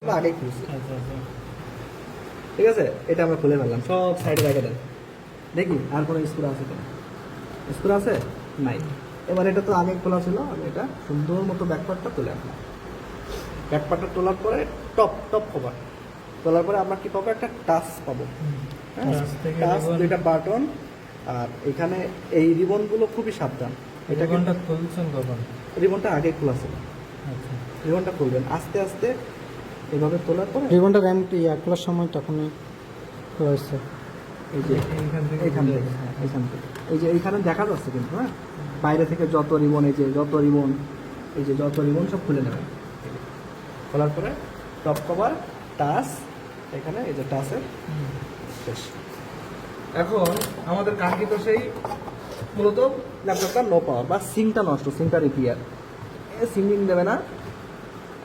আগেই খুলছি। ঠিক আছে, এটা আমরা খুলে ফেললাম, সব সাইডে রেখে দেন। দেখি আর কোনো স্ক্রু আছে কিনা। স্ক্রু আছে? নাই। এবার এটা তো আগে খোলা ছিল, আমি এটা সুন্দর মতো ব্যাকপার্টটা তুলে আনলাম। ব্যাকপার্টটা তোলার পরে টপ টপ কভার তোলার পরে আমরা কি পাবো? একটা টাচ পাবো। টাচ, দুইটা বাটন, আর এখানে এই রিবনগুলো খুবই সাবধান। এটা রিবনটা খুলছেন কখন? রিবনটা আগে খোলা ছিল। আচ্ছা, রিবনটা খুলবেন আস্তে আস্তে, এভাবে তোলার পরে রিবনটা র্যাম্প খোলার সময় তখনই রয়েছে। এই যে এইখান থেকে এইখান থেকে, হ্যাঁ এইখান থেকে, এই যে এইখানে দেখা যাচ্ছে কিন্তু, হ্যাঁ বাইরে থেকে যত রিবন, এই যে যত রিবন, এই যে যত রিবন সব খুলে নেবেন। খোলার পরে টপ কভার, টাচ, এখানে এই যে টাচের শেষ। এখন আমাদের কাঙ্ক্ষিত সেই মূলত ল্যাপটপটা লো পাওয়ার বা সিংটা নষ্ট, সিংটা রিপেয়ার, সিঙ্গিং দেবে না,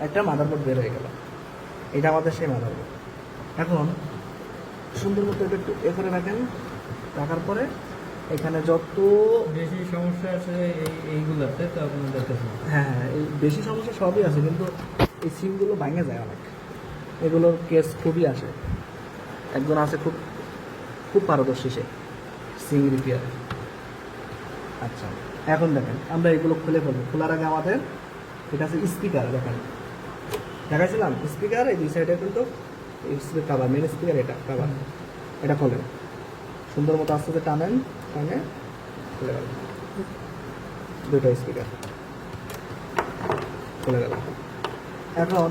একটা মাদারবোর্ড বের হয়ে গেল। এটা আমাদের সেই মাদারবোর্ড। এখন সুন্দর মতো এটা একটু এ করে রাখেন, রাখার পরে এখানে যত বেশি সমস্যা আছে এইগুলোতে, তো আপনি দেখতেছেন। হ্যাঁ হ্যাঁ, এই বেশি সমস্যা সবই আছে, কিন্তু এই সিমগুলো ভাঙে যায় অনেক, এগুলোর কেস খুবই আসে। একজন আছে খুব খুব পারদর্শী, সে সিং রিপেয়ারে। আচ্ছা, এখন দেখেন আমরা এগুলো খুলে ফেলবো। খোলার আগে আমাদের এটা আছে স্পিকার, দেখেন দেখাইছিলাম স্পিকার, এই দুই সাইডে কিন্তু কাভার, মেন স্পিকার এটা কাভার, এটা খোলেন সুন্দর মতো আস্তে আস্তে টানেন, টানে খুলে গেল। দুটো স্পিকার খুলে গেল। এখন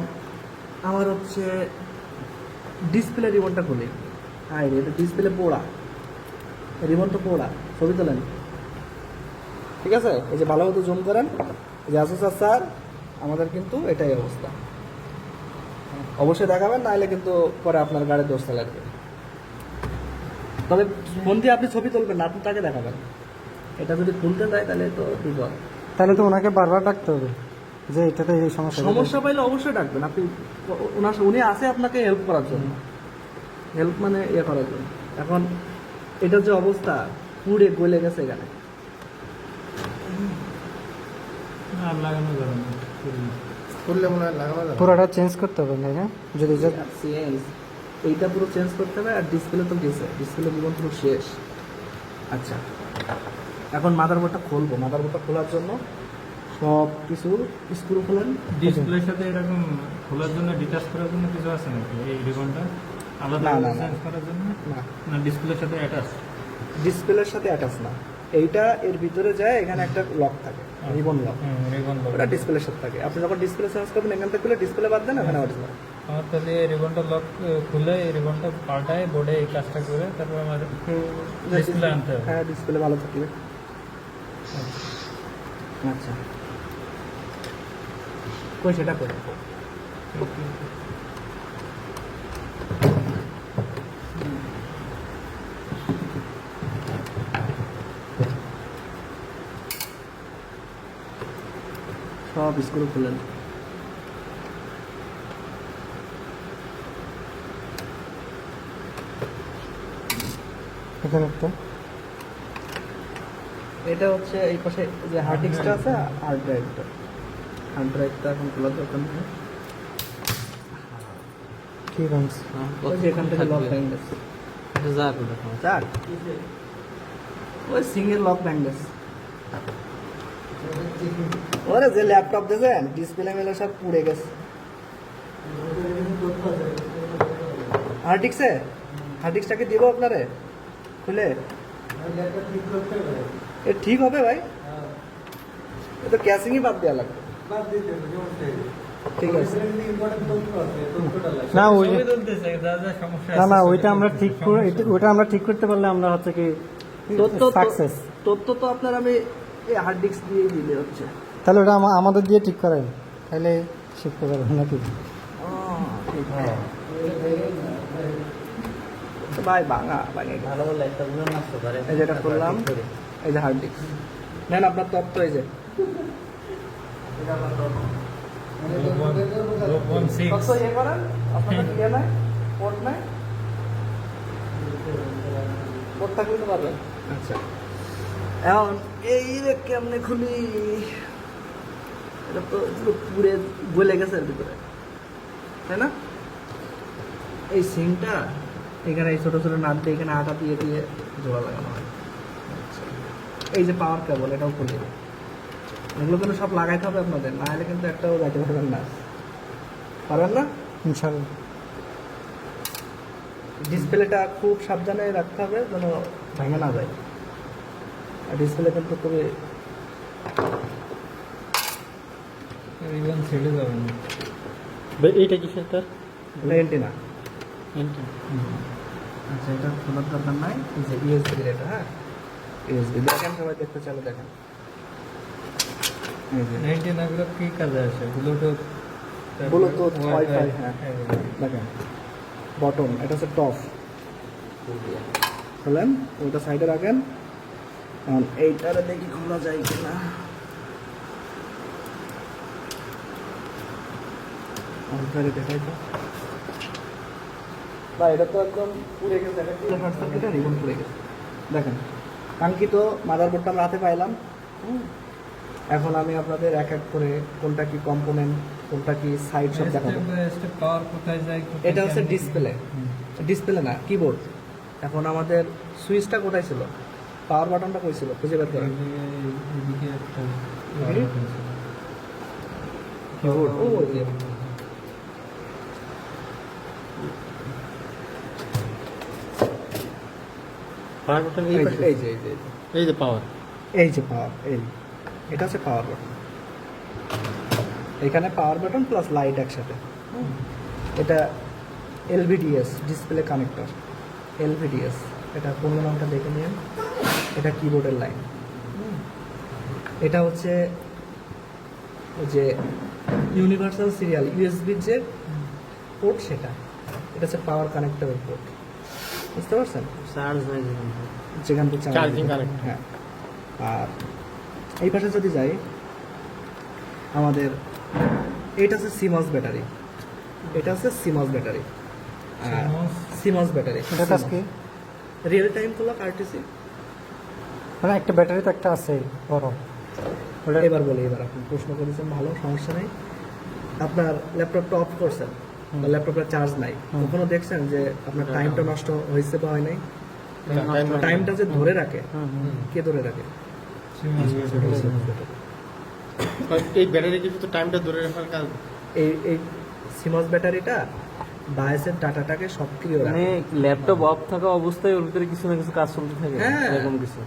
আমার হচ্ছে ডিসপ্লে রিবনটা খুলি। আয় রে, এটা ডিসপ্লে পোড়া, রিবন তো পোড়া, ছবি তোলেন। ঠিক আছে, এই যে ভালো মতো জুম করেন, এই যে আসুস স্যার, আমাদের কিন্তু এটাই অবস্থা। অবশ্যই দেখাবেন, নাহলে কিন্তু পরে আপনার গাড়ির দোষ লাগবে। তবে ফোন দিয়ে আপনি ছবি তুলবেন না, আপনি তাকে দেখাবেন। এটা যদি খুলতে দেয় তাহলে তো বিপদ। তাহলে তো ওনাকে বারবার ডাকতে হবে যে এটাতে এই সমস্যা। সমস্যা পাইলে অবশ্যই ডাকবেন আপনি, উনি আছে আপনাকে হেল্প করার জন্য, হেল্প মানে ইয়ে করার জন্য। এখন এটার যে অবস্থা, পুড়ে গলে গেছে এখানে। আর লাগানো যাবে না, খুললে মনে হয় লাগানো যাবে। পুরোটা চেঞ্জ করতে হবে, তাই না? যদি চেঞ্জ, এইটা পুরো চেঞ্জ করতে হবে। আর ডিসপ্লে তো গেছে, ডিসপ্লে জীবন পুরো শেষ। আচ্ছা, এখন মাদারবোর্ডটা খুলবো। মাদারবোর্ডটা খোলার জন্য সব কিছু স্ক্রু খোলেন। ডিসপ্লের সাথে এরকম খোলার জন্য, ডিটাচ করার জন্য কিছু আছে নাকি এই রিবনটা আলাদা না, না, না। চেঞ্জ করার জন্য? না, না, ডিসপ্লের সাথে অ্যাটাচ। ডিসপ্লের সাথে অ্যাটাচ না, এইটা এর ভিতরে যায়, এখানে একটা লক থাকে, রিবন লক, রিবন ওটা ডিসপ্লের সাথে থাকে। আপনি যখন ডিসপ্লে চেঞ্জ করবেন, এখান থেকে খুলে ডিসপ্লে বাদ দেন, এখানে অরিজিনাল। আমার তাহলে এই রিবনটা লক খুলে এই রিবনটা পাল্টায় বোর্ডে এই কাজটা করে তারপর আমার ডিসপ্লে আনতে হবে। হ্যাঁ, ডিসপ্লে ভালো থাকবে। আচ্ছা, কই সেটা করে সব স্ক্রু খুলেন। এখানে একটা এটা হচ্ছে এই পাশে যে হার্ড ডিস্কটা আছে, হার্ড ড্রাইভটা, হার্ড ড্রাইভটা এখন খোলা দরকার নেই। কি রয়েছে? ওই যে এখান থেকে লক ভেঙে গেছে, যাক ওই সিঙ্গেল লক ভেঙে গেছে। ওরে যে ল্যাপটপ দিয়েছেন, ডিসপ্লে মেলে সব পুড়ে গেছে। হার্ড ডিস্কে, হার্ড ডিস্কটাকে দিব আপনারে খুলে? এ ঠিক হবে ভাই, এ তো ক্যাসিংই বাদ দেওয়া লাগবে। ঠিক আছে, না ওই ছবি তুলতেছে, যা যা সমস্যা না আছে না, ছবি ওইটা আমরা তুলতেছে। ঠিক করে, ওইটা আমরা ঠিক করতে পারলে আমরা হচ্ছে কি সাকসেস। তথ্য তো আপনার আমি এই হার্ড ডিস্ক দিয়ে দিলে হচ্ছে। তাহলে ওটা আমাদের দিয়ে ঠিক করেন, তাহলে শিখতে পারবেন নাকি? ঠিক আছে ভাই, ভাঙা ভাঙে গেছে। ভালো ভালো একটা গুলো নষ্ট করে এই যেটা করলাম, এই যে হার্ড ডিস্ক নেন আপনার তথ্য, এই যে তথ্য ইয়ে করেন, আপনার ইয়ে নাই, পোর্ট নাই, পোর্ট থাকলে তো পারবেন। আচ্ছা, এখন এই রে কেমনে খুলি? এটা তো পুরো পুড়ে গলে গেছে এর ভিতরে, তাই না? এই সিংটা এখানে এই ছোটো ছোটো নাট দিয়ে এখানে আটা দিয়ে দিয়ে জোড়া লাগানো হয়। এই যে পাওয়ার কেবল এটাও খুলে এগুলো কিন্তু সব লাগাইতে হবে আপনাদের, না হলে কিন্তু একটাও যাইতে পারবেন না। পারবেন না? ইনশাল্লাহ। ডিসপ্লেটা খুব সাবধানে রাখতে হবে যেন ভেঙে না যায়। আর ডিসপ্লে কিন্তু খুবই রিবন ছেড়ে যাবে না। এইটা কিসের তার? এন্টিনা। আচ্ছা, এটা খোলার দরকার নাই। এই যে ইউএসবি এটা, হ্যাঁ ইউএসবি দেখেন, সবাই দেখতে চাইলে দেখেন। এই যে অ্যান্টেনাগুলো কি কাজে আসে? ব্লুটুথ, ব্লুটুথ, ওয়াইফাই, হ্যাঁ দেখেন বটন, এটা হচ্ছে টপ। খোলেন, ওইটা সাইডে রাখেন। এখন এইটারে দেখি খোলা যায় কিনা। ওইটারে দেখাই তো। বা এটা তো একদম পুড়ে গেছে, এটা রিবন পুড়ে গেছে। দেখেন কাঙ্ক্ষিত মাদারবোর্ডটা আমরা হাতে পাইলাম। এখন আমি আপনাদের এক এক করে কোনটা কি কম্পোনেন্ট, কোনটা কি সাইড সব দেখাবো। পাওয়ার কোথায় যায়? এটা হচ্ছে ডিসপ্লে, ডিসপ্লে না কিবোর্ড। এখন আমাদের সুইচটা কোথায় ছিল, পাওয়ার বাটনটা কই ছিল, খুঁজে বের করেন। এদিকে একটা কিবোর্ড, ও যে পাওয়ার বাটন এই যে এই যে এই যে পাওয়ার, এই যে পাওয়ার, এই এটা হচ্ছে পাওয়ার বাটন। এখানে পাওয়ার বাটন প্লাস লাইট একসাথে। এটা এলভিডিএস ডিসপ্লে কানেক্টর, এলভিডিএস। এটা পূর্ণ নামটা দেখে নিন। এটা কিবোর্ডের লাইন। এটা হচ্ছে ওই যে ইউনিভার্সাল সিরিয়াল ইউএসবির যে পোর্ট, সেটা এটা হচ্ছে পাওয়ার কানেক্টরের পোর্ট। বুঝতে পারছেন? চার্জ হয় যেখান থেকে চার্জিং কানেক্ট। হ্যাঁ। আর এই পাশে যদি যাই, আমাদের এটা হচ্ছে সিমস ব্যাটারি, এটা হচ্ছে সিমস ব্যাটারি। আর সিমস ব্যাটারি এটা কাজ কি? Real time clock RTC. মানে একটা ব্যাটারি তো একটা আছে বড়, ওটা এবার বলি, এবার আপনি প্রশ্ন করেছেন, ভালো, সমস্যা নেই। আপনার ল্যাপটপটা অফ করছেন বা ল্যাপটপটা চার্জ নাই, কখনো দেখছেন যে আপনার টাইমটা নষ্ট হয়েছে বা হয় নাই? টাইমটা যে ধরে রাখে, কে ধরে রাখে? এই ব্যাটারি কিন্তু টাইমটা ধরে রাখার কাজ। এই সিমস ব্যাটারিটা বায়াসের ডাটাটাকে সক্রিয় মানে রাখে। ল্যাপটপ অফ থাকা অবস্থায় ওর ভিতরে কিছু না কিছু কাজ চলতে থাকে, হ্যাঁ। এরকম কিছু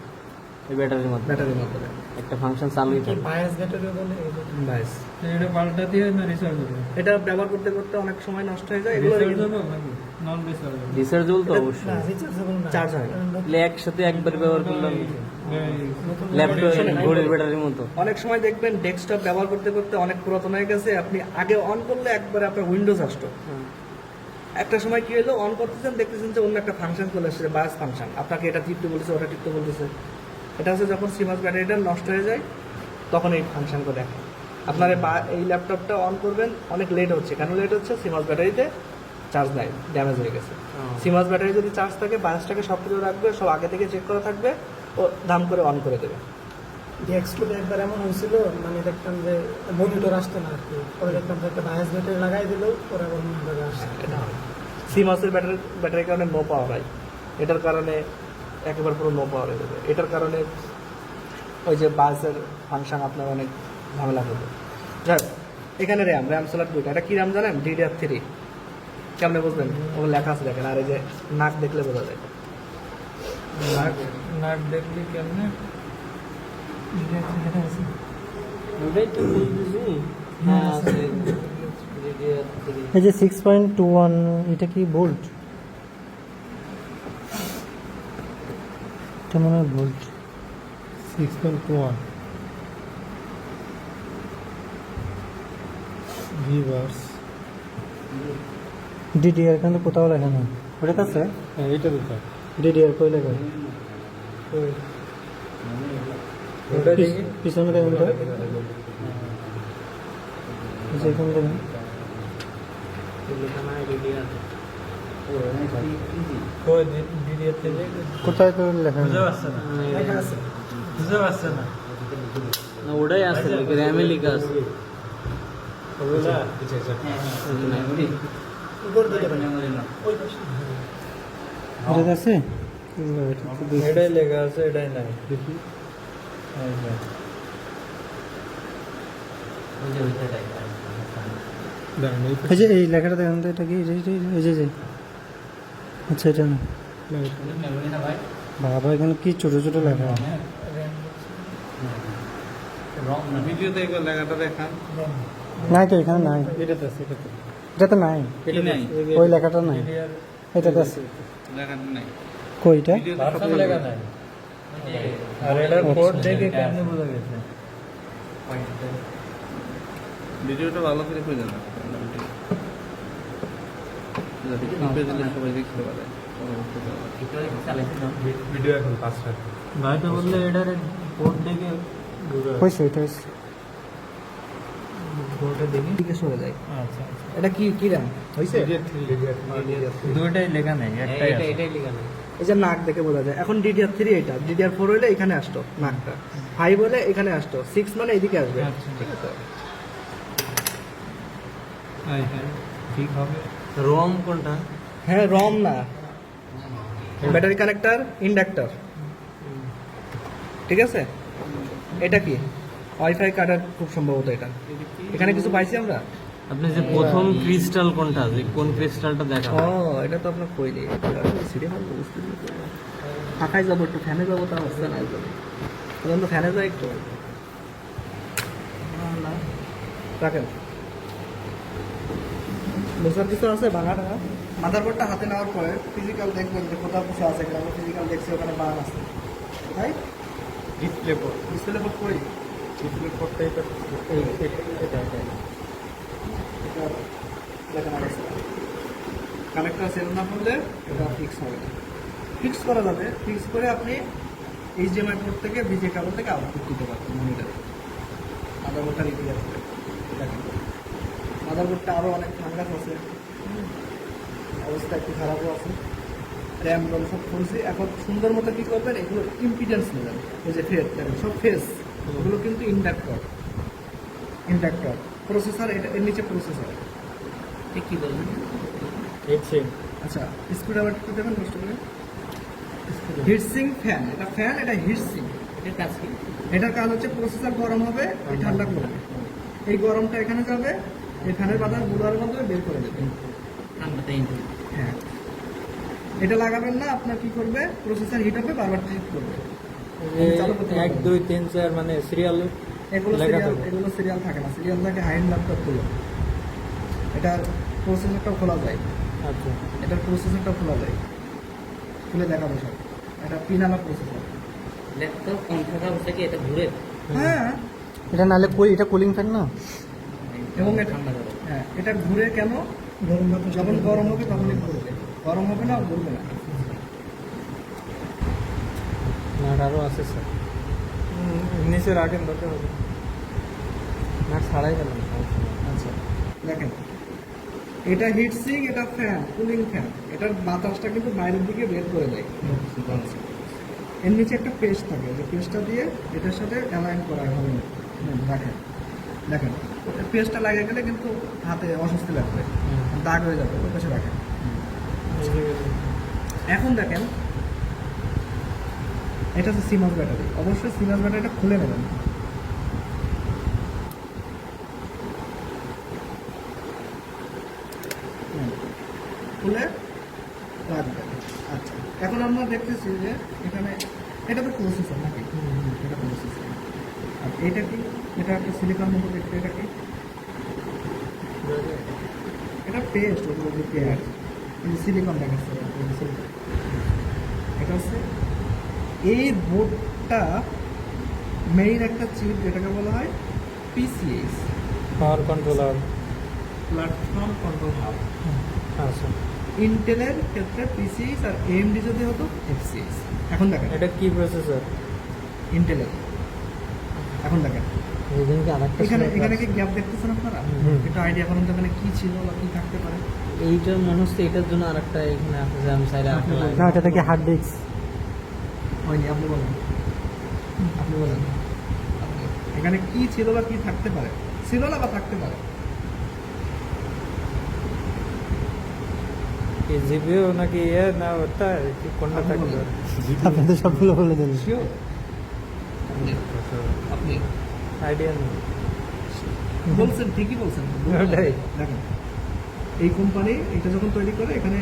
এই ব্যাটারির মাধ্যমে ব্যাটারির মাধ্যমে একটা ফাংশন চালুই থাকে। বায়াস ব্যাটারি বলে বায়াস। এটা পাল্টাতে হয় না রিচার্জ হবে? এটা ব্যবহার করতে করতে অনেক সময় নষ্ট হয়ে যায়। এগুলো রিচার্জেবল নাকি নন রিচার্জেবল? রিচার্জেবল তো অবশ্যই, রিচার্জেবল না, চার্জ হয় না। তাহলে একসাথে একবার ব্যবহার করলাম ল্যাপটপ ঘড়ির ব্যাটারির মতো। অনেক সময় দেখবেন ডেস্কটপ ব্যবহার করতে করতে অনেক পুরাতন হয়ে গেছে, আপনি আগে অন করলে একবারে আপনার উইন্ডোজ আসতো। একটা সময় কি হলো, অন করতেছেন দেখতেছেন যে অন্য একটা ফাংশন চলে আসছে, বায়াস ফাংশন, আপনাকে এটা টিপতে বলতেছে, ওটা টিপতে বলতেছে। এটা হচ্ছে যখন সিমাস ব্যাটারিটা নষ্ট হয়ে যায় তখন এই ফাংশনটা দেখে। আপনার এই ল্যাপটপটা অন করবেন, অনেক লেট হচ্ছে। কেন লেট হচ্ছে? সিমাস ব্যাটারিতে চার্জ নাই, ড্যামেজ হয়ে গেছে। সিমাস ব্যাটারি যদি চার্জ থাকে, বায়াসটাকে সক্রিয় রাখবে, সব আগে থেকে চেক করা থাকবে, ও দাম করে অন করে দেবে। ডেস্কটপে একবার এমন হয়েছিল, মানে দেখতাম যে মনিটর আসতো না আর কি, পরে দেখতাম যে একটা বায়াস ব্যাটারি লাগাই দিলেও পরে আবার মনিটরে আসছে। সিমাসের ব্যাটারির কারণে নো পাওয়ার হয়, এটার কারণে একেবারে পুরো নো পাওয়ার হয়ে যাবে। এটার কারণে ওই যে বাসের ফাংশন আপনার অনেক ঝামেলা হবে। যাই হোক, এখানে র্যাম স্লট দুইটা। এটা কি র্যাম জানেন? DDR3। কেমনে বুঝবেন? ওগুলো লেখা আছে দেখেন, আর এই যে নাক দেখলে বোঝা যায়। নাট দেখলি কেমনে? ওটাই তো বলতেছি। হ্যাঁ আছে এই যে 6.21 এটা কি ভোল্ট? এটা মনে হয় ভোল্ট। 6.21 ভিভার্স ডিডিআর কিন্তু কোথাও লেখা নেই। ওটা কাছে হ্যাঁ এটা দিতে ডিডিআর কই লেখা? ওটা দেখি পিছনে দেখুন তো, যেখানে দেখুন কই DDR থেকে কোথায় তো লেখা নেই। বুঝতে পারছ না? লেখা আছে। বুঝতে পারছ না? না, ওটাই আছে, র্যামে লেখা আছে। ওগুলা ওখানে। করে দিতে পারি ওই পাশে এটা আছে এটাই লেখা আছে, এটাই নাই। দেখি এই যে। দাঁড়ান, এই এই যে এই লেখাটা দেখুন তো, এটা কি এই যে আচ্ছা এটা না বাবা, এখানে কি ছোট ছোট লেখা। ভিডিওতে একবার লেখাটা দেখান। নাই তো এখানে নাই, এটাতে আছে, এটাতে। এটাতে নাই, কি নাই? ওই লেখাটা নাই, এটাতে আছে। লেখাটা নাই। কইটা ভিডিওতে ভার্সন সব লেখা নাই। আর এটার কোড আচ্ছা। দেখে কেমনে বোঝা গেছে? ভিডিওটা ভালো করে খুঁজে না, যাতে ক্লিপে দিলে সবাই দেখতে পারে। ভিডিও এখন 5 টাকা। ভাই তো বললে এটার কোড দেখে বোঝা যায়। হয়েছে, এটা হয়েছে। কোডটা দেখি। দিকে সরে যায়। আচ্ছা আচ্ছা। এটা কি রাম হয়েছে? দুইটাই লেখা নেই, একটাই আছে। এই যে নাক দেখে বোঝা যায়। এখন DDR3 এটা, DDR4 হলে এখানে আসতো নাকটা, 5 হলে এখানে আসতো, 6 মানে এদিকে আসবে। আচ্ছা। ঠিক আছে? হ্যাঁ, হ্যাঁ, ঠিক হবে। রোম কোনটা? হ্যাঁ, রম না, ব্যাটারি কানেক্টর, ইন্ডাক্টর। ঠিক আছে? এটা কি ওয়াইফাই কার্ডের খুব সম্ভবত এটা। এখানে কিছু পাইছি আমরা। আপনি যে প্রথম ক্রিস্টাল কোনটা, যে কোন ক্রিস্টালটা দেখা ও, এটা তো আপনার কইলি সিডি হাল বুঝতে ফাঁকায় যাবো, একটু ফ্যানে যাবো, তা হচ্ছে না। তখন তো ফ্যানে যাই একটু না রাখেন। বোঝার কিছু আছে ভাঙা টাঙা। মাদারবোর্ডটা হাতে নেওয়ার পরে ফিজিক্যাল দেখবেন যে কোথাও কিছু আছে কিনা। আমরা ফিজিক্যাল দেখছি ওখানে বান আছে, তাই ডিসপ্লে কোড। ডিসপ্লে বোর্ড কই ডিসপ্লে কোডটা এটা এটা কানেক্টর সেল না করলে এটা ফিক্স হবে না। ফিক্স করা যাবে, ফিক্স করে আপনি HDMI পোর্ট থেকে ভিজে কেবল থেকে আউটপুট দিতে পারবেন মনিটরে। মাদারবোর্ডটা রিপেয়ার করে দেখেন। মাদারবোর্ডটা আরও অনেক ফাঙ্গাস আছে, অবস্থা একটু খারাপও আছে। র্যাম রম সব খুলছি। এখন সুন্দর মতো কী করবেন, এগুলো ইম্পিডেন্স নেবেন। এই যে ফেস দেখেন, সব ফেস, ওগুলো কিন্তু ইন্ডাক্টর প্রসেসর। এটা এর নিচে প্রসেসর। কি বলবেন? এইচএম। আচ্ছা, স্ক্রুড্রাইভার একটু দেবেন কষ্ট করে। হিটসিং ফ্যান, এটা ফ্যান, এটা হিটসিং। এটার কাজ কি? এটার কাজ হচ্ছে প্রসেসর গরম হবে, এই ঠান্ডা করবে। এই গরমটা এখানে যাবে, এই ফ্যানের বাতাস বুলারের মাধ্যমে বের করে দেবে। ঠান্ডাতে হ্যাঁ, এটা লাগাবেন না, আপনার কি করবে, প্রসেসর হিট হবে, বারবার ট্রিপ করবে। চালু করতে 1 পারবেন। 2 3 4 মানে সিরিয়াল এগুলো লেখা সিরিয়াল, থাকবে। এগুলো সিরিয়াল থাকে না, সিরিয়াল থাকে হাইন্ড ল্যাপটপগুলো। এটার প্রসেসরটাও খোলা যায়, আচ্ছা। এটার প্রসেসরটাও খোলা যায়, খুলে দেখাবো সব। এটা পিনালা প্রসেসর। ল্যাপটপ কম থাকা অবস্থা কি এটা ঘুরে? হ্যাঁ, এটা নাহলে কই, এটা কুলিং ফ্যান না? এবং এটা হ্যাঁ, এটা ঘুরে কেন, গরম বাতাস যখন গরম হবে তখনই ঘুরবে, গরম হবে না ঘুরবে না। না, আরও আছে স্যার। নিচে রাখেন, দরকার হবে না, ছাড়াই গেলাম। আচ্ছা দেখেন, এটা হিটসিং, এটা ফ্যান, কুলিং ফ্যান। এটার বাতাসটা কিন্তু বাইরের দিকে বের করে দেয়। এর নিচে একটা পেস্ট থাকে, যে পেস্টটা দিয়ে এটার সাথে অ্যালাইন করা হবে না। দেখেন দেখেন, পেস্টটা লাগিয়ে গেলে কিন্তু হাতে অস্বস্তি লাগবে, দাগ হয়ে যাবে। ওই পাশে রাখেন। এখন দেখেন, এটা হচ্ছে সিমাস ব্যাটারি। অবশ্যই সিমাস ব্যাটারিটা খুলে নেবেন। খুলে রাখবেন। আচ্ছা, এখন আমরা দেখতেছি যে এখানে এটা তো প্রসেসর নাকি, এটা প্রসেসর। আর এটা কি, এটা একটা সিলিকন মতো দেখতে। এটা কি, এটা পেস্ট, ওগুলো যে পেয়ার সিলিকন দেখাচ্ছে। এটা হচ্ছে এই বোর্ডটা মেইন একটা চিপ, যেটাকে বলা হয় PCS, পাওয়ার কন্ট্রোলার। Platform control hub. আচ্ছা, ইন্টেলের ক্ষেত্রে PCS, আর AMD যদি হতো FCS। এখন দেখেন এটা কি প্রসেসর? ইন্টেলের। এখন দেখেন এখানে, এখানে কি গ্যাপ দেখতেছেন আপনারা? একটু আইডিয়া করুন তো এখানে কি ছিল বা কি থাকতে পারে। এইটার মনে হচ্ছে এটার জন্য আরেকটা এখানে আছে, যে আমি চাইলে আরেকটা না, এটা থেকে হার্ড ডিস্ক। হয়নি, আপনি বলেন, আপনি বলেন এখানে কি ছিল বা কি থাকতে পারে, ছিল না বা থাকতে পারে। কি জিপিও নাকি না ওটা কি কোনটা থাকবে? আপনি তো সবগুলো বলে দিলেন। Sure? আপনি আইডিয়া নেই। বলছেন, ঠিকই বলছেন। ওটাই। দেখেন, এই কোম্পানি এটা যখন তৈরি করে, এখানে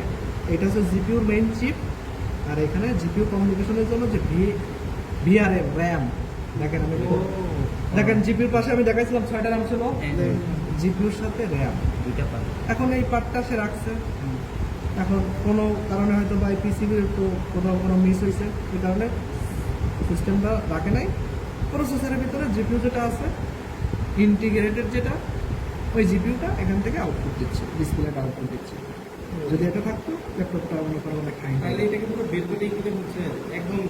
এটা হচ্ছে জিপিউর মেইন চিপ, আর এখানে জিপিউ কমিউনিকেশনের জন্য যে ভিআরএম র্যাম, দেখেন আমি দেখেন জিপিউর পাশে আমি দেখাইছিলাম 6টা র্যাম ছিল, জিপিউর সাথে র্যাম দুইটা পার্ট। এখন এই পার্টটা সে রাখছে। এখন কোনো কারণে হয়তো বা পিসিবির একটু কোনো মিস হয়েছে, এই কারণে সিস্টেমটা রাখে নাই। প্রসেসরের ভিতরে জিপিউ যেটা আছে ইন্টিগ্রেটেড, যেটা ওই জিপিউটা এখান থেকে আউটপুট দিচ্ছে, ডিসপ্লেটা আউটপুট দিচ্ছে। যদি এটা থাকতো ল্যাপটপটা অন্য কারণে খাই না। এটাকে পুরো বের করে কি হচ্ছে একদম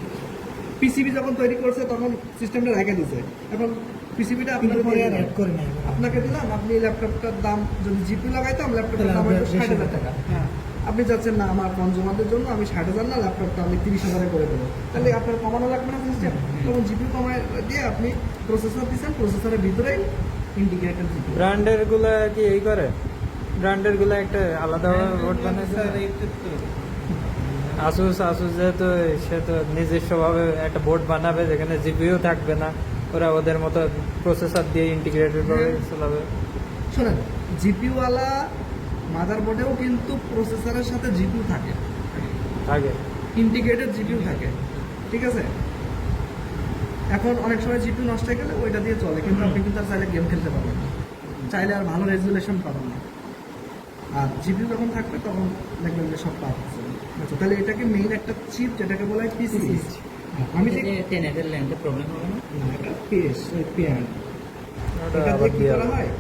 পিসিবি যখন তৈরি করছে তখন সিস্টেমটা রেখে দিছে। এখন পিসিবিটা আপনার কিন্তু পরে আর অ্যাড করে নাই আপনাকে দিলাম, আপনি ল্যাপটপটার দাম যদি জিপিউ লাগাইতাম, ল্যাপটপের দাম হয়তো 60,000 টাকা। হ্যাঁ আপনি চাচ্ছেন না আমার কনজুমারদের জন্য আমি 60,000 না, ল্যাপটপটা আমি 30,000 করে দেবো, তাহলে আপনার কমানো লাগবে না সিস্টেম। তখন জিপিউ কমায় দিয়ে আপনি প্রসেসর দিচ্ছেন, প্রসেসরের ভিতরেই ইন্টিগ্রেটেড জিপিউ। ব্র্যান্ডের গুলা কি এই করে? ব্র্যান্ডের গুলা একটা আলাদা বোর্ড বানাইছে। আসুস যেহেতু সে তো নিজস্বভাবে একটা বোর্ড বানাবে যেখানে জিপিও থাকবে না, ওরা ওদের মতো প্রসেসর দিয়ে ইন্টিগ্রেটেড ভাবে চালাবে। শোনেন, জিপিউওয়ালা মাদারবোর্ডেও কিন্তু প্রসেসরের সাথে জিপিউ থাকে, আগে ইন্টিগ্রেটেড জিপিউ থাকে, ঠিক আছে? এখন অনেক সময় জিপিউ নষ্ট হয়ে গেলে ওইটা দিয়ে চলে, কিন্তু আপনি কিন্তু আর চাইলে গেম খেলতে পারবেন না, চাইলে আর ভালো রেজুলেশন পাবেন না। আর জিপিউ যখন থাকবে তখন দেখবেন যে সব পাচ্ছে। আচ্ছা, তাহলে এটাকে মেইন একটা চিপ যেটাকে বলা হয় পিসি। আমি ঠিক 10 এর লেন্থে প্রবলেম হবে না? না, এটা পিএস, ওই পিআর। ওটা এটা আবার দিয়ে কি দিয়ে করা হয়?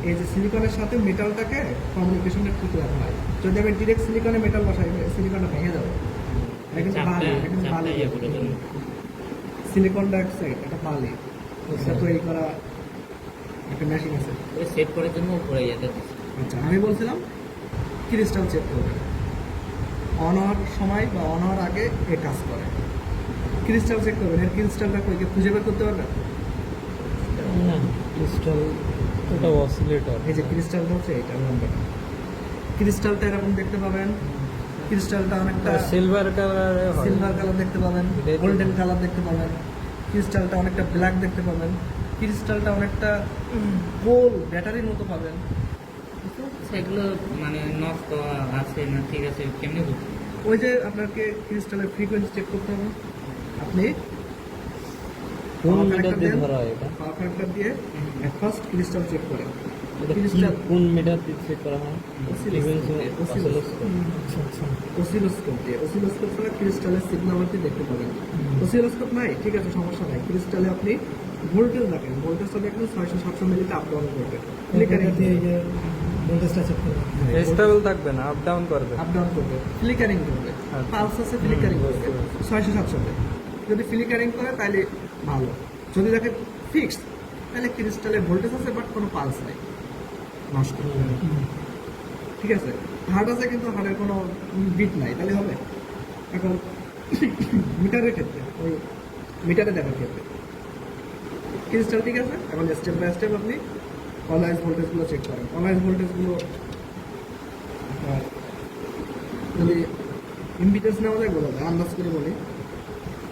এই যে সিলিকনের সাথে মেটালটাকে কমিউনিকেশনটা ঠিক রাখা হয়। যদি আমি ডিরেক্ট সিলিকনে মেটাল বসাই, সিলিকনটা ভেঙে যাবে। এটা কিন্তু বালি, এটা কিন্তু বালি। ইয়ে করে দেন। সিলিকন ডাইঅক্সাইড এটা বালি, এটা তৈরি করা একটা মেশিন আছে। ওই সেট করার জন্য উপরে ইয়েতে দিচ্ছে। আচ্ছা, আমি বলছিলাম ক্রিস্টাল চেক করবে, অন হওয়ার সময় বা অন হওয়ার আগে এ কাজ করে। ক্রিস্টাল চেক করবেন, এর ক্রিস্টালটা কই খুঁজে বের করতে পারবেন? না ক্রিস্টাল, ওটা অসিলেটর। এই যে ক্রিস্টালটা হচ্ছে এটা লম্বাটা, ক্রিস্টালটা এরকম দেখতে পাবেন। ক্রিস্টালটা অনেকটা সিলভার কালারে হয়। সিলভার কালার দেখতে পাবেন, এটাই তো। গোল্ডেন কালার দেখতে পাবেন। ক্রিস্টালটা অনেকটা ব্ল্যাক দেখতে পাবেন। ক্রিস্টালটা অনেকটা গোল ব্যাটারির মতো পাবেন। সেগুলো মানে নষ্ট আছে না ঠিক আছে কেমনি বুঝবো? ওই যে আপনাকে ক্রিস্টালের ফ্রিকোয়েন্সি চেক করতে হবে। আপনি কোন power মিটার connector দিয়ে দেন, ধরা হয় এটা? power connector দিয়ে ফার্স্ট ক্রিস্টাল চেক করেন। এটা কি ক্রিস্টাল কোন মিটার দিয়ে চেক করা হয়? অসিলোস্কোপ দিয়ে, অসিলোস্কোপ ছাড়া ক্রিস্টালের সিগন্যাল আপনি দেখতে পাবেন। অসিলোস্কোপ নাই, ঠিক আছে, সমস্যা নাই। ক্রিস্টালে আপনি ভোল্টেজ দেখেন, ভোল্টেজটা দেখলে 600-700 মিলিতে আপ ডাউন করবে, ফ্লিকারিং দিয়ে এই যে ভোল্টেজটা চেক করবে স্টেবল থাকবে না, আপ ডাউন করবে। আপ ডাউন করবে, ফ্লিকারিং করবে। আচ্ছা। পালস আছে, ফ্লিকারিং করবে বুঝতে পারছি। 600-700 যদি ফ্লিকারিং করে তাহলে ভালো। যদি দেখে ফিক্সড তাহলে ক্রিস্টালে ভোল্টেজ আছে বাট কোনো পালস নাই, নষ্ট। ঠিক আছে, হার্ড আছে কিন্তু হার্ডের কোনো বিট নাই, তাহলে হবে। এখন মিটারের ক্ষেত্রে, ওই মিটারে দেখার ক্ষেত্রে ক্রিস্টাল ঠিক আছে। এখন স্টেপ বাই স্টেপ আপনি অনলাইন ভোল্টেজগুলো চেক করেন। অনলাইন ভোল্টেজগুলো যদি ইম্পিডেন্স নেওয়া যায় বলা যায়, আন্দাজ করে বলি।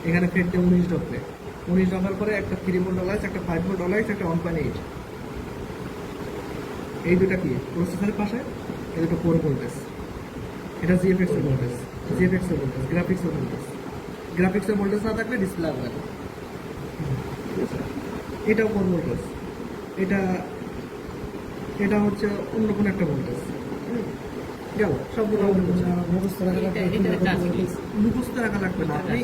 এখানে ফেটতে 19 ঢোকে, 19 ঢোকার পরে একটা 3 ভোল্ট অলাইস, একটা 5 ভোল্ট অলাইস, একটা 1.8। এই দুটা কি প্রসেসরের পাশে, এই দুটো কোর ভোল্টেজ। এটা জিএফএক্স এর ভোল্টেজ, জিএফএক্স এর ভোল্টেজ, গ্রাফিক্স এর ভোল্টেজ। গ্রাফিক্স এর ভোল্টেজ না থাকলে ডিসপ্লে আসবে না। ঠিক আছে, এটাও কোর ভোল্টেজ। এটা হচ্ছে অন্য কোনো একটা ভোল্টেজ। গেল সবগুলো মুখস্থ রাখা লাগবে, এটা ভিতরে টাচ কি? মুখস্থ রাখা লাগবে না, আপনি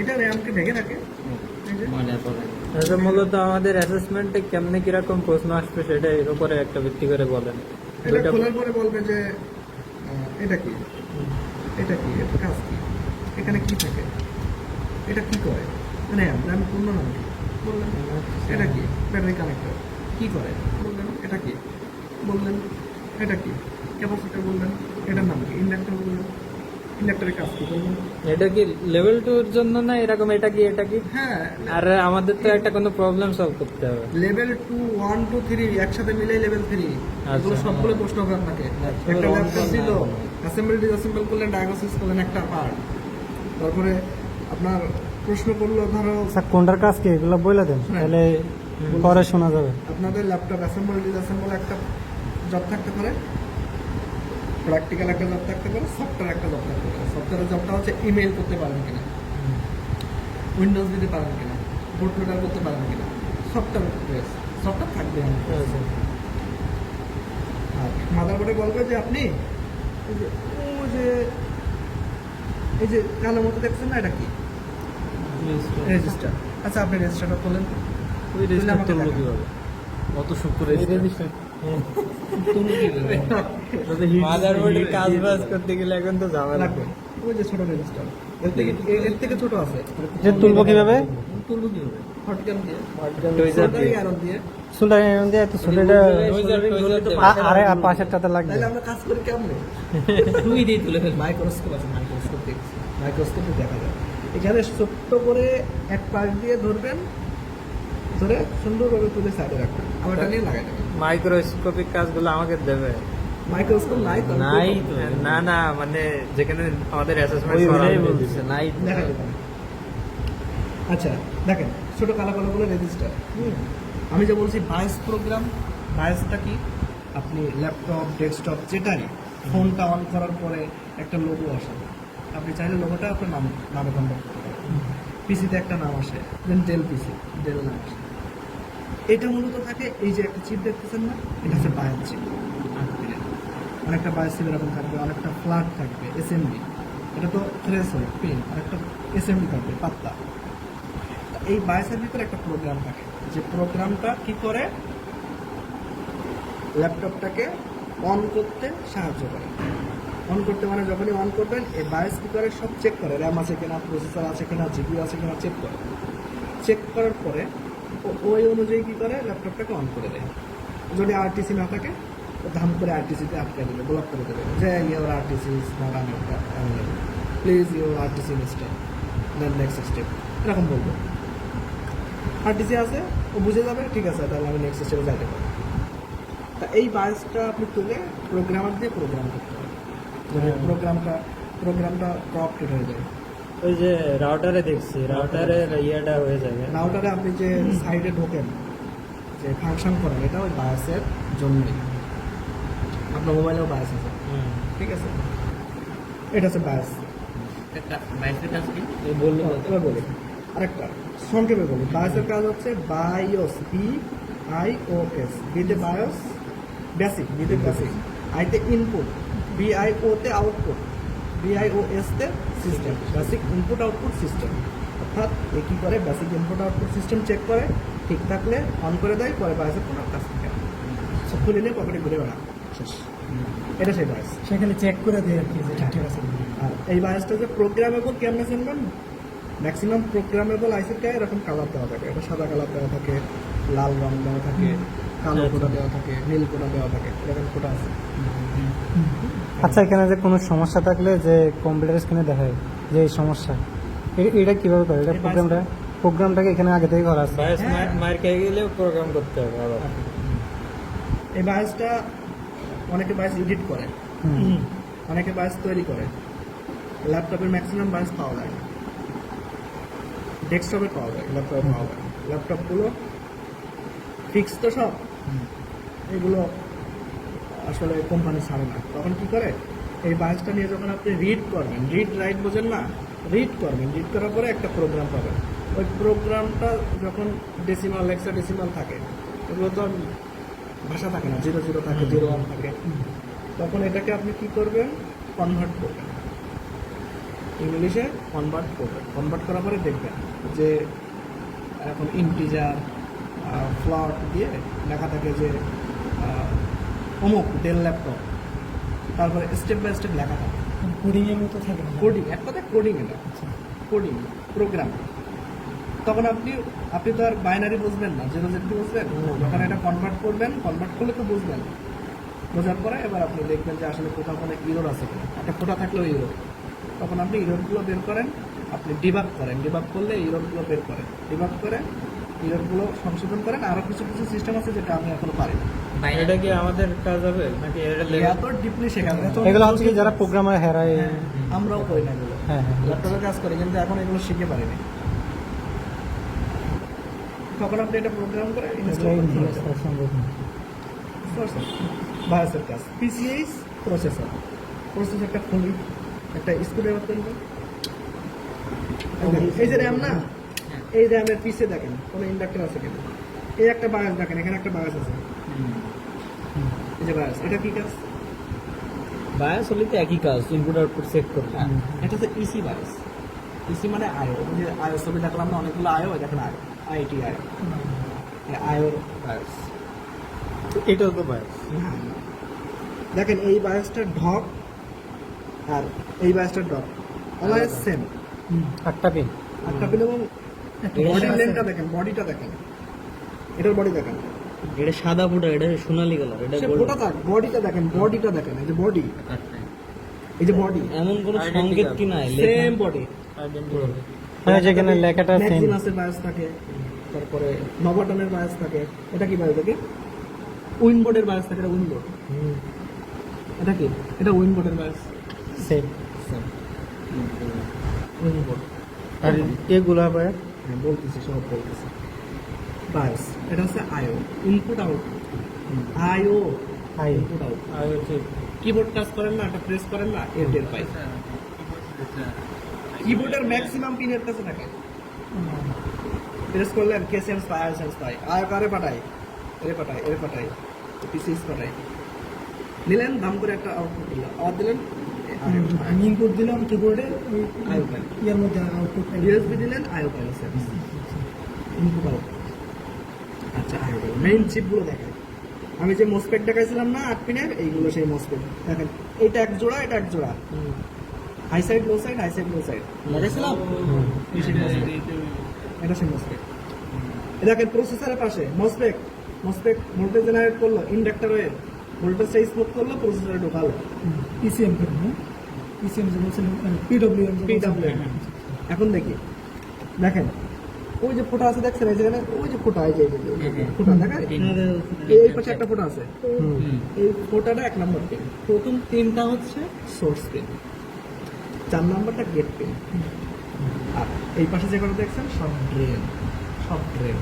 এটা র্যামকে ঢেকে রাখে। এই যে ময়লার পরে এটা মূলত আমাদের অ্যাসেসমেন্টে কেমনে কিরকম প্রশ্ন আসবে সেটা এর উপরে একটা ভিত্তি করে বলেন। এটা দুইটা খোলার পরে বলবে যে এটা কি, এটা কি, এটা কাজ কি, এখানে কি থাকে, এটা কি করে, মানে র্যাম পূর্ণ নাম কি বললেন, এটা কি ব্যাটারি কানেক্টর কি করে বললেন, এটা কি বললেন, এটা কি ক্যাপাসিটর বললেন, এটার নাম কি ইন্ডাক্টর বললেন, ইন্ডাক্টরের কাজ কি বললেন। এটা কি লেভেল 2 এর জন্য না এরকম এটা কি এটা কি? হ্যাঁ, আর আমাদের তো একটা কোনো প্রবলেম সলভ করতে হবে। লেভেল 2, 1, 2, 3 একসাথে মিলে লেভেল 3। এগুলো আচ্ছা। সবগুলো প্রশ্ন হবে আপনাকে। আচ্ছা। একটা ল্যাপটপ দিল, অ্যাসেম্বল ডিসঅ্যাসেম্বল করলেন, ডায়াগনোসিস করলেন একটা পার্ট, তারপরে আপনার প্রশ্ন করলো ধরো স্যার কোনটার কাজ কি এগুলো বলে দেন, তাহলে পরে শোনা যাবে। আপনাদের ল্যাপটপ অ্যাসেম্বল ডিসঅ্যাসেম্বল একটা জব থাকতে পারে, প্র্যাকটিক্যাল একটা জব থাকতে পারে, সফটওয়্যার একটা জব থাকতে পারে। সফটওয়্যারের জবটা হচ্ছে ইমেল করতে পারেন কিনা, উইন্ডোজ দিতে পারেন কিনা, বুট লোডার করতে পারেন কিনা, সফটওয়্যার থাকবে। আর মাদারবোর্ডে বলবে যে আপনি এই যে এই যে কালো মতো দেখছেন না, এটা কি রেজিস্টার। আচ্ছা আপনি রেজিস্টারটা করলেন, ওই রেজিস্টার তুলবো কিভাবে? অত সূক্ষ্ম রেজিস্টার তুলবো কিভাবে? মাদারবোর্ডের কাজ বাজ করতে গেলে এখন তো ঝামেলা। লাগবে ওই যে ছোট রেজিস্টার, এর থেকে ছোট আছে, যে তুলবো কিভাবে? তুলবো কিভাবে? হটগান দিয়ে, টুইজার দিয়ে। আয়রন দিয়ে। সুলটা দিয়ে তো সুলটা টুইজার আরে পাশেরটাতে লাগবে। তাহলে আমরা কাজ করি কেমনে? তুই দিয়ে তুলে ফেলবো। মাইক্রোস্কোপ আছে, মাইক্রোস্কোপে দেখা যায়। এখানে ছোট্ট করে এক পাশ দিয়ে ধরবেন, ধরে সুন্দরভাবে তুলে সাইডে রাখবেন, আবার এটা নিয়ে লাগাই দেবেন। মাইক্রোস্কোপিক কাজগুলো আমাকে দেবে। মাইক্রোস্কোপ নাই তো, নাই তো। না না, মানে যেখানে আমাদের অ্যাসেসমেন্ট ওইটাই বলতেছে, নাই তো। দেখা দেবেন। আচ্ছা দেখেন, ছোট কালো কালো করে রেজিস্টার। আমি যে বলছি বায়োস প্রোগ্রাম, বায়োসটা কি? আপনি ল্যাপটপ, ডেস্কটপ যেটারই ফোনটা অন করার পরে একটা লোগো আসে, আপনি চাইলে লোগোটা আপনার নামে কনভার্ট করতে পারেন। পিসিতে একটা নাম আসে, দেন ডেল পিসি, ডেল নাম আসে। এটা মূলত থাকে এই যে একটা চিপ দেখতেছেন না, এটা হচ্ছে বায়োস চিপ। অনেকটা বায়োস চিপ এরকম থাকবে, অনেকটা ফ্ল্যাট থাকবে, এসএমডি, এটা তো থ্রেস হয় পেন, আর একটা এসএমডি থাকবে পাতলা। এই বায়োসের ভিতরে একটা প্রোগ্রাম থাকে, যে প্রোগ্রামটা কি করে ল্যাপটপটাকে অন করতে সাহায্য করে। অন করতে মানে যখনই অন করবেন, এই বায়োস কি করে সব চেক করে, র্যাম আছে কিনা, প্রসেসর আছে কিনা, জিপিইউ আছে কিনা চেক করে। চেক করার পরে ওই অনুযায়ী কি করে ল্যাপটপটাকে অন করে দেয়। যদি আরটিসি না থাকে তো ধাম করে আরটিসিতে আটকে দেবে, ব্লক করে দেবে, যে your RTC is not available, please your RTC install, then next step, এরকম বলবো। আরটিসি আছে, ও বুঝে যাবে, ঠিক আছে তাহলে আমি নেক্সট স্টেপে যাইতে পারি। তা এই বায়োসটা আপনি তুলে প্রোগ্রামার দিয়ে প্রোগ্রাম করতে পারেন, মানে প্রোগ্রামটা কপটেড হয়ে যায়। ওই যে রাউটারে দেখছি, রাউটারের ইয়েটা হয়ে যাবে। রাউটারে আপনি যে সাইডে ঢোকেন, যে ফাংশন করেন, এটা ওই বায়োসের জন্যই। আপনার মোবাইলেও বায়োস আছে, ঠিক আছে, এটা হচ্ছে বায়োস। একটা বাইসের কাজ কি? বললো এবার বলি আরেকটা সংক্ষেপে বলি। বায়োসের কাজ হচ্ছে বায়োস, BIOS, বিতে বায়োস বেসিক, বিতে বেসিক, আইতে ইনপুট, BIO-তে আউটপুট, BIOS-তে system, basic input output system. অর্থাৎ এ কী করে, basic input output system check করে, ঠিক থাকলে অন করে দেয়, পরে বায়োসের কোনো কাজ থাকে না, সব খুলে নিয়ে পকেটে ঘুরে বেড়া, শেষ। এটা সেই বায়োস। সেখানে চেক করে দেয় আর কি যে ঠিকঠাক আছে কিনা। আর এই বায়োসটা যে প্রোগ্রামেবল কেমনে চিনবেন, ম্যাক্সিমাম প্রোগ্রামেবল আইসিতে এরকম কালার দেওয়া থাকে, এটা সাদা কালার দেওয়া থাকে, লাল রং দেওয়া থাকে, কালো কোটা দেওয়া থাকে, নীল কোটা দেওয়া থাকে, এরকম কোটা আছে। আচ্ছা এখানে যে কোনো সমস্যা থাকলে যে কম্পিউটার স্ক্রিনে দেখায় যে এই সমস্যা, এটা কিভাবে করে? এটা প্রোগ্রামটাকে এখানে আগে থেকে করা আছে। বায়োস মার খেয়ে গেলেও প্রোগ্রাম করতে হবে আবার। এই বায়োসটা অনেকে বায়োস এডিট করে, অনেকে বায়োস তৈরি করে। ল্যাপটপের ম্যাক্সিমাম বায়োস পাওয়া যায় না, ডেস্কটপে পাওয়া যায়, ল্যাপটপে পাওয়া যায়। ল্যাপটপগুলো ফিক্স তো সব, এগুলো আসলে কোম্পানি ছাড়ে না। তখন কি করে, এই বায়োসটা নিয়ে যখন আপনি রিড করবেন, রিড রাইট বোঝেন না, রিড করবেন, রিড করার পরে একটা প্রোগ্রাম পাবেন। ওই প্রোগ্রামটা যখন ডেসিমাল, হেক্সাডেসিমাল থাকে, এগুলো তো আর ভাষা থাকে না, 00 থাকে, 01 থাকে, তখন এটাকে আপনি কি করবেন, কনভার্ট করবেন, ইংলিশে কনভার্ট করবেন। কনভার্ট করার পরে দেখবেন যে এখন ইন্টিজার, ফ্লট দিয়ে লেখা থাকে যে অমুক ডেল ল্যাপটপ, তারপরে স্টেপ বাই স্টেপ লেখা থাকে, কোডিং এর মতো থাকে না। কোডিং, এক কথায় কোডিং, এটা কোডিং প্রোগ্রাম। তখন আপনি তো আর বাইনারি বুঝবেন না, 0 Z বুঝবেন, যখন এটা কনভার্ট করবেন, কনভার্ট করলে তো বুঝবেন, বোঝার পরে এবার আপনি দেখবেন যে আসলে কোথাও কোনো ইরোর আছে কিনা, একটা ফোটা থাকলেও ইরোর, তখন আপনি ইরোরগুলো বের করেন, আপনি ডিবাগ করেন, ডিবাগ করলে ইরোরগুলো বের করেন, ডিবাগ করে এররগুলো সংশোধন করেন। আরও কিছু কিছু সিস্টেম আছে যেটা আমি এখনো পারি না। এটা কি আমাদের কাজ হবে নাকি এটা এত ডিপলি শেখানো এগুলো হচ্ছে কি যারা প্রোগ্রামার হেরায় আমরাও করি না এগুলো, হ্যাঁ হ্যাঁ ল্যাপটপে কাজ করি কিন্তু এখন এগুলো শিখে পারিনি। তখন আপনি এটা প্রোগ্রাম করে বায়োসের কাজ। পিসিএইচ প্রসেসর, প্রসেসরটা খুলি, একটা স্ক্রুড্রাইভার তৈরি করি। এই যে র্যাম না, এই র্যামের পিছে দেখেন কোনো ইন্ডাক্টর আছে কিনা, এই একটা বায়াস দেখেন, এখানে একটা বায়াস আছে, এই যে বায়াস, এটা কি কাজ? বায়াস হলে তো একই কাজ, ইনপুট আউটপুট চেক করবে। এটা হচ্ছে ইসি বায়াস। ইসি মানে আয়ো, যে আয়ো ছবি দেখলাম না অনেকগুলো আয়ো, দেখেন আয়ো, আইটি আয়ো, আয়োর বায়াস। এটাও তো বায়াস। দেখেন এই বায়াসটার ঢক আর এই বায়াসটার ঢক অলওয়েজ সেম, একটা পিন। একটা পিন। এবং বডির লেনটা দেখেন, বডিটা দেখেন, এটার বডি দেখেন, এটা সাদা ফুটা, এটা সোনালী কালার, এটা সে গোল্ড। ফোটা থাক, বডিটা দেখেন, বডিটা দেখেন, এই যে বডি, এই যে বডি এমন কোনো সংকেত কি নাই সেম বডি। হ্যাঁ যেখানে লেখাটা সেম। ম্যাক্সিমাসের বায়াস থাকে, তারপরে নবাটনের বায়াস থাকে। এটা কি বায়াস থাকে? উইনবোর্ডের বায়াস থাকে, এটা উইনবোর্ড। এটা কি? এটা উইনবোর্ডের বায়াস, সেম। উইনবোর্ড। আর এগুলা বায়াস হ্যাঁ বলতেছি, সব বলতেছি। বায়াস এটা হচ্ছে IO, input output. IO, I input out. Keyboard touch করেন না, এটা প্রেস করেন না, এর টের পাই। কিবোর্ডের ম্যাক্সিমাম পিন এর কাছে থাকে। প্রেস করলেন কে সেন্স পায়, আই সেন্স পায়, আয় কারে পাঠায়, এরে পাঠায়, এরে পাঠায়, পিসিএস পাঠায়। নিলেন দাম করে একটা আউটপুট দিল, আবার দিলেন আমি ইনপুট দিলাম কিবোর্ডে, আইও পাইল, ইয়ার মধ্যে আউটপুট ইউএসবি দিলেন আইও পাইল, ইনপুট আউটপুট। আচ্ছা আইও পাইল। মেইন চিপগুলো দেখায়। আমি যে মোসপেক দেখাইছিলাম না 8 পিনের, এইগুলো সেই মোসপেক দেখেন। এটা এক জোড়া, এটা এক জোড়া, হাই সাইড লো সাইড, হাই সাইড লো সাইড লাগাইছিলাম। এই সেই মোসপেক, এটা সেই মোসপেক। দেখেন প্রসেসরের পাশে মোসপেক, মোসপেক ভোল্টেজ জেনারেট করলো, ইন্ডাক্টর হয়ে ভোল্টেজটা স্মুথ করলো, প্রসেসরে ঢোকালো। পিসিএম করবো, পিসিএম যে বলছিলাম, পিডব্লিউএম। পিডব্লিউএম। এখন দেখি, দেখেন ওই যে ফোটা আছে দেখছেন, এই যেখানে ওই যে ফোটা, এই যে ফোটা দেখেন, এই পাশে একটা ফোটা আছে, এই ফোটাটা 1 নম্বর পিন। প্রথম পিনটা হচ্ছে সোর্স পিন, 4 নম্বরটা গেট পিন, আর এই পাশে যে কটা দেখছেন সব ড্রেন, সব ড্রেন।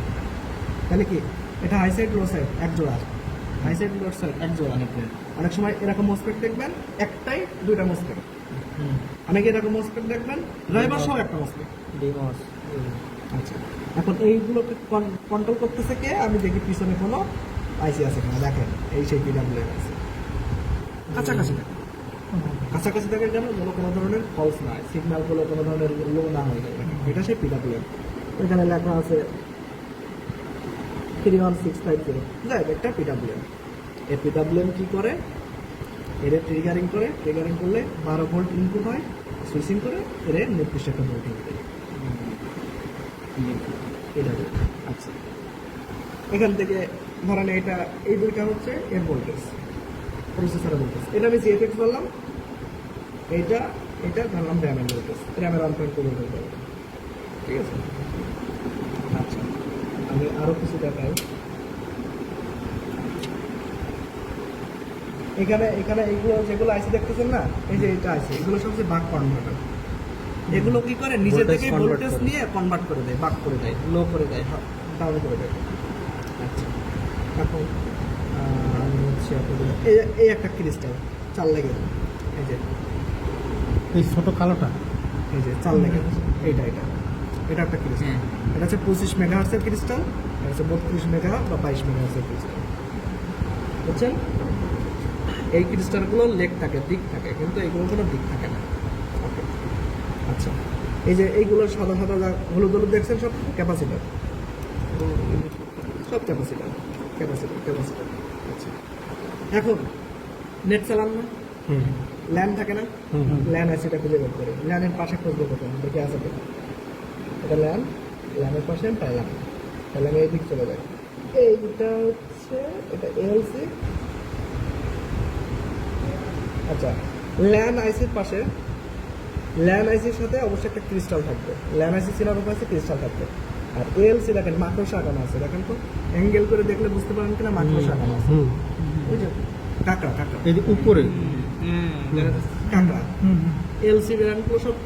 তাহলে কি এটা হাই সাইড লো সাইড এক জোড়া, হাই সাইড লো সাইড এক জোড়া। অনেক সময় এরকম মোসপেক দেখবেন একটাই দুইটা মোসপেক, অনেকে এরকম মোসপেক দেখবেন ড্রাইভার সহ একটা মোসপেক। আচ্ছা, এখন এইগুলোকে কন্ট্রোল করতেছে কে? আমি দেখি পিছনে কোনো আইসি আছে কিনা। দেখেন এই সেই পিডব্লিউ আছে, কাছাকাছি থাকে, কাছাকাছি থাকে যেন কোনো ধরনের ফলস না হয়, সিগন্যালগুলো কোনো ধরনের লো না হয়ে যায়। এটা সেই পিডব্লিউ। এখানে লেখা আছে 31650, যাই একটা পিডব্লিউ। এই পিডব্লিউ কি করে? এর ট্রিগারিং করে, ট্রিগারিং করলে 12 ভোল্ট ইনপুট হয়, সুইচিং করে এর নির্দিষ্ট একটা ভোল্টেজ দেয়। এটা আচ্ছা, এখান থেকে ধরেন এটা এই দুইটা হচ্ছে এর ভোল্টেজ, প্রসেসরের ভোল্টেজ। এটা আমি জিএফএক্স বললাম, এইটা এটা ধরলাম র্যামের ভোল্টেজ, র্যামের 1.2 ভোল্টেজ বললাম, ঠিক আছে। আচ্ছা, আমি আরো কিছু দেখাই। এখানে এখানে এইগুলো যেগুলো আইসি দেখতেছেন না, এই যে এটা আইসি, এগুলো সবচেয়ে বাক কনভার্টার। এগুলো কি করে? নিজে থেকে ভোল্টেজ নিয়ে কনভার্ট করে দেয়, বাক করে দেয়, লো করে দেয়, ডাউন করে দেয়। আচ্ছা, এখন আমি হচ্ছে এই একটা ক্রিস্টাল চাল লেগে যায়, এই যে এই ছোট কালোটা, এই যে চাল লেগে আছে, এটা এটা এটা একটা ক্রিস্টাল। এটা হচ্ছে 25 মেগাহার্টজের ক্রিস্টাল, এটা হচ্ছে 32 মেগা বা 22 মেগাহার্টজের ক্রিস্টাল, বুঝছেন? এই ক্রিস্টালগুলো লেগ থাকে, দিক থাকে, কিন্তু এইগুলো কোনো দিক থাকে না। ওকে, আচ্ছা, এই যে এইগুলো সাদা সাদা হলুদ হলুদ দেখছেন, সব ক্যাপাসিটার, সব ক্যাপাসিটার, ক্যাপাসিটার, ক্যাপাসিটার। আচ্ছা, এখন নেট চালান না, ল্যান থাকে না, ল্যান আছে, এটা খুঁজে বের করে ল্যানের পাশে খুঁজবে কোথাও, দেখে আছে কোথাও। এটা ল্যান, ল্যানের পাশে আমি পাইলাম, তাহলে আমি এই দিক চলে যাই। এইটা হচ্ছে এটা এলসি। আচ্ছা, ল্যান আইসির পাশে, ল্যান আইসির সাথে অবশ্যই একটা ক্রিস্টাল থাকবে। ল্যান আইসি চেনার উপায় আছে, ক্রিস্টাল থাকবে। আর এএলসি দেখেন মাকড়সা আঁকানো আছে, দেখেন তো অ্যাঙ্গেল করে দেখলে বুঝতে পারেন কিনা মাকড়সা আঁকানো আছে, বুঝলেন? কাঁকড়া কাঁকড়া এই যে উপরে কাঁকড়া এলসি ব্র্যান্ডগুলো সব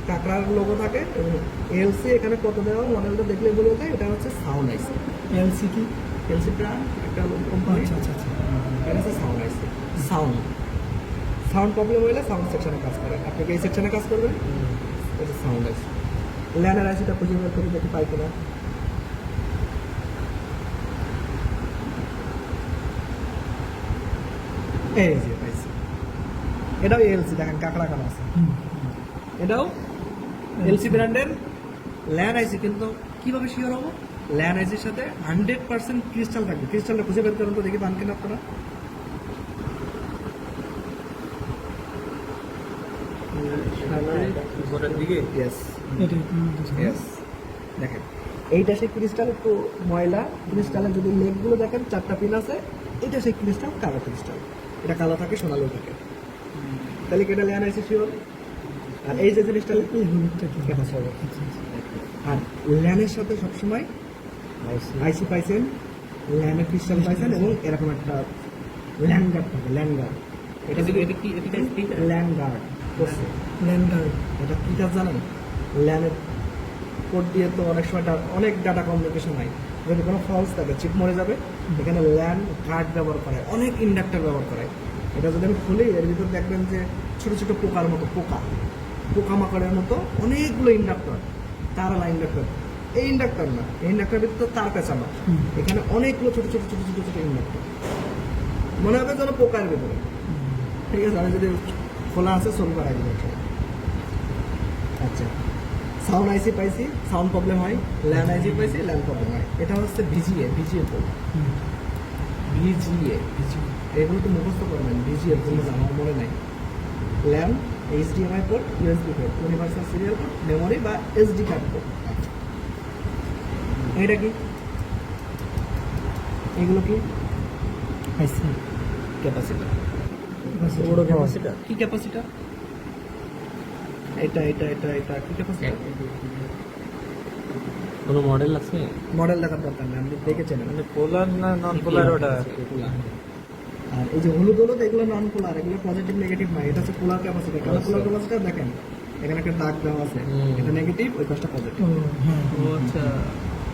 কাঁকড়ার লোগো থাকে এবং এলসি এখানে কত দেওয়া মডেলটা দেখলে বলে যায় এটা হচ্ছে সাউন্ড আইসি। এলসি কি? এলসি ব্র্যান্ড একটা কোম্পানি, আচ্ছা আচ্ছা আচ্ছা। এটা হচ্ছে সাউন্ড আইসি। সাউন্ড প্রবলেম হলে সাউন্ড সেকশনে কাজ করে, আপনি কি এই সেকশনে কাজ করবেন? এটা সাউন্ড আইসি। ল্যানের আইসিটা খুঁজে বের করে দেখি পাই কিনা। এই যে পাইছি, এটাও এলসি দেখেন কাঁকড়া কানা আছে, এটাও এলসি ব্র্যান্ডের ল্যান আইসি। কিন্তু কিভাবে শিওর হবো? ল্যান আইসির সাথে 100% ক্রিস্টাল থাকবে। ক্রিস্টালটা খুঁজে বের করেন তো দেখি পান কিনা আপনারা। উপরের দিকে ইয়েস এটাই ইয়েস, দেখেন এইটা সেই ক্রিস্টাল একটু ময়লা। ক্রিস্টালের যদি লেগগুলো দেখেন 4টা পিন আছে, এটা সেই ক্রিস্টাল কালো ক্রিস্টাল, এটা কালো থাকে সোনালিও থাকে। তাহলে কি এটা ল্যান আইসি শিওর? আর এই যে জিনিসটা এই হলুদটা কি? ক্যাপাসিটর। আর ল্যানের সাথে সবসময় আইসি পাইছেন, ল্যানের ক্রিস্টাল পাইছেন এবং এরকম একটা ল্যান্ড গার্ড থাকে, ল্যান্ড গার্ড। এটা যদি ল্যান্ড গার্ড করছে, ল্যান্ডার। এটা কি কাজ জানেন? ল্যানের কোড দিয়ে তো অনেক সময় অনেক ডাটা কমিউনিকেশন হয়, যদি কোনো ফলস থাকে চিপ মরে যাবে, এখানে ল্যান্ড গার্ড ব্যবহার করে, অনেক ইন্ডাক্টর ব্যবহার করে। এটা যদি আমি খুলি এর ভিতর দেখবেন যে ছোট ছোট পোকার মতো পোকামাকড়ের মতো অনেকগুলো ইন্ডাক্টর, তারওয়ালা ইন্ডাক্টর। এই ইন্ডাক্টর না, এই ইন্ডাক্টর ভিতরে তো তার পেঁচানো, এখানে অনেকগুলো ছোট ছোট ছোট ছোট ছোট ইন্ডাক্টর, মনে হবে যেন পোকার ভিতরে। ঠিক আছে, আমি যদি খোলা আছে ছবি পাঠাই দিব। আচ্ছা, সাউন্ড আইসি পাইছি, সাউন্ড প্রবলেম হয়। ল্যান আইসি পাইছি, ল্যান প্রবলেম হয়। এটা হচ্ছে ভিজিএ পোর্ট। ভিজিএ এগুলো তো মুখস্থ করবেন, ভিজিএ বলবেন আমার মনে নাই। LAN, HDMI port, USB port, universal serial port, memory বা এসডি কার্ড পোর্ট। এটা কি? এগুলো কি? আইসি ক্যাপাসিটর। বড় ক্যাপাসিটার। কি ক্যাপাসিটর? এটা কি ক্যাপাসিটর? কোনো মডেল আছে? মডেল দেখার দরকার নেই, আপনি দেখেছেন। মানে পোলার না নন পোলার ওটা? আর এই যে হলুদ এগুলো নন পোলার, এগুলো পজিটিভ নেগেটিভ নয়। এটা হচ্ছে পোলার ক্যাপাসিটর। কেন পোলার ক্যাপাসিটর? দেখেন এখানে একটা দাগ দেওয়া আছে, এটা নেগেটিভ, ওই পাশটা পজিটিভ। ও হ্যাঁ, ও আচ্ছা,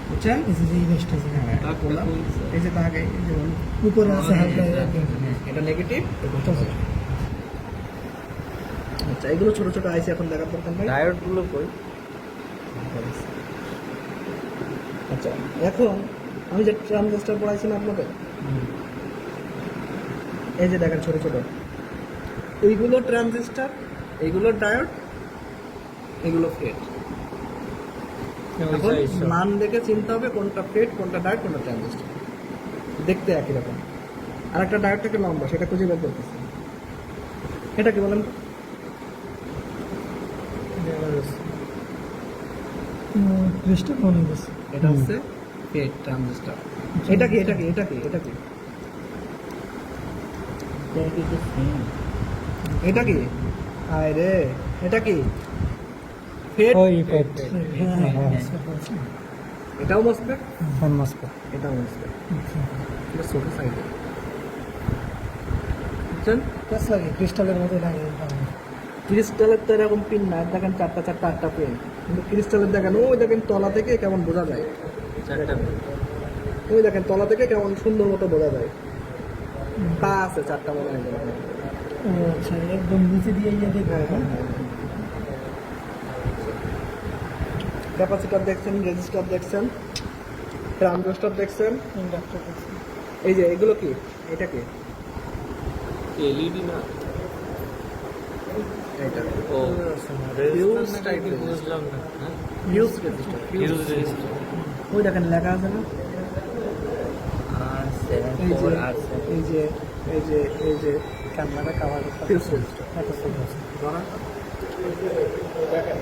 বুঝছেন? এই যে এই জিনিসটা যে হ্যাঁ, এটা পোলার। এই যে দাগ, এই যে হলুদ, উপরে আছে হালকা একদম। এটা নেগেটিভ, ওই পাশটা পজিটিভ। আচ্ছা, এগুলো ছোট ছোট আইসি এখন দেখার দরকার নাই। ডায়োড গুলো কই? আচ্ছা, এখন আমি যে ট্রানজিস্টর পড়াইছিলাম আপনাদের, এই যে দেখেন ছোট ছোট, এইগুলো ট্রানজিস্টর, এইগুলো ডায়োড, এগুলো ফেট। এখন মান দেখে চিনতে হবে কোনটা ফেট, কোনটা ডায়োড, কোনটা ট্রানজিস্টর। দেখতে একই রকম। আর একটা ডায়োড থেকে লম্বা, সেটা খুঁজে বের করতেছি। এটা কি বলেন? ক্রিস্টাল মনে হচ্ছে। এটা হচ্ছে ফেট ট্রানজিস্টর। এটা কি? এটা কি? এটা কি? এটা কি? এটা কি? আয় রে, এটা কি? ফেট। ওই পেট এটাও মসফেট, ফোন মসপেট। এটাও মসফেট। এটা ছোট সাইজের, বুঝছেন? কাজ লাগে ক্রিস্টালের মতো লাগে। ক্রিস্টালের তো এরকম পিন না, দেখেন 4টা পিন, কিন্তু ক্রিস্টালের দেখেন ওই দেখেন তলা থেকে কেমন বোঝা যায়, ওই দেখেন তলা থেকে কেমন সুন্দর মতো বোঝা যায়। পা আছে 4টা মনে হয়। ও আচ্ছা, একদম নিচে দিয়ে ইয়ে দেখবে। ক্যাপাসিটর দেখছেন, রেজিস্টার দেখছেন, ট্রানজিস্টর দেখছেন। ইন্ডাক্টর আছে। এই যে এগুলো কি? এটা কি? এলইডি না? এটা ও Fuse type resistor। বুঝলাম না। হ্যাঁ, ফিউজ রেজিস্টার। Fuse register. ওই দেখেন লেখা আছে না, এই যে এই যে এই যে এই যে ক্যামেরা কাভার ফিউজ রেজিস্টার। এত সুন্দর। দেখেন